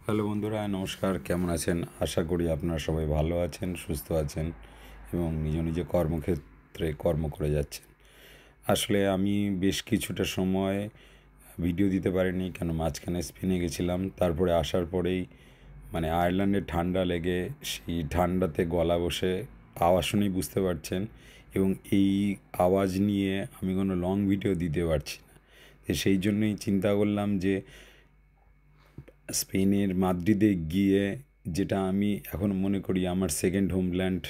Hello বন্ধুরা, নমস্কার। কেমন আছেন? আশা করি আপনারা সবাই ভালো আছেন, সুস্থ আছেন এবং নিজ নিজ কর্মক্ষেত্রে কর্ম করে যাচ্ছেন। আসলে আমি বেশ কিছুটা সময় ভিডিও দিতে পারিনি, কেন মাঝখানে স্পেনে গেছিলাম। তারপরে আসার পরেই আয়ারল্যান্ডে ঠান্ডা লেগে সেই ঠান্ডাতে গলা বসে আওয়াজ শুনেই বুঝতে পারছেন, এবং এই আওয়াজ নিয়ে আমি কোনো লং ভিডিও দিতে পারছি না। সেই জন্যই চিন্তা করলাম যে স্পেনের মাদ্রিদে গিয়ে, যেটা আমি এখন মনে করি আমার সেকেন্ড হোমল্যান্ড,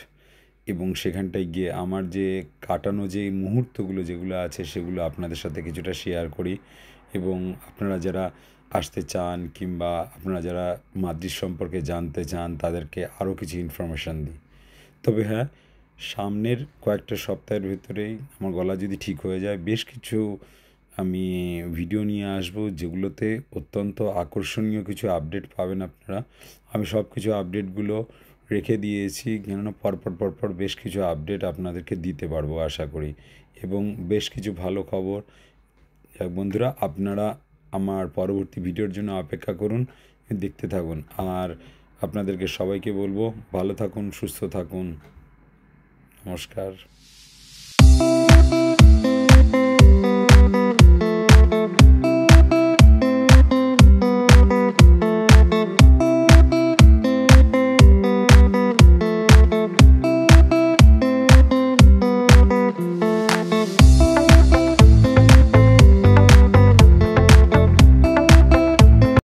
এবং সেখানটায় গিয়ে আমার যে কাটানো যে মুহূর্তগুলো যেগুলো আছে সেগুলো আপনাদের সাথে কিছুটা শেয়ার করি, এবং আপনারা যারা আসতে চান কিংবা আপনারা যারা মাদ্রিদ সম্পর্কে জানতে চান তাদেরকে আরও কিছু ইনফরমেশান দিই। তবে হ্যাঁ, সামনের কয়েকটা সপ্তাহের ভেতরেই আমার গলা যদি ঠিক হয়ে যায়, বেশ কিছু আমি ভিডিও নিয়ে আসবো, যেগুলোতে অত্যন্ত আকর্ষণীয় কিছু আপডেট পাবেন আপনারা। আমি সব কিছু আপডেটগুলো রেখে দিয়েছি, কেননা পরপর বেশ কিছু আপডেট আপনাদেরকে দিতে পারবো আশা করি, এবং বেশ কিছু ভালো খবর। বন্ধুরা, আপনারা আমার পরবর্তী ভিডিওর জন্য অপেক্ষা করুন, দেখতে থাকুন। আর আপনাদেরকে সবাইকে বলবো, ভালো থাকুন, সুস্থ থাকুন। নমস্কার।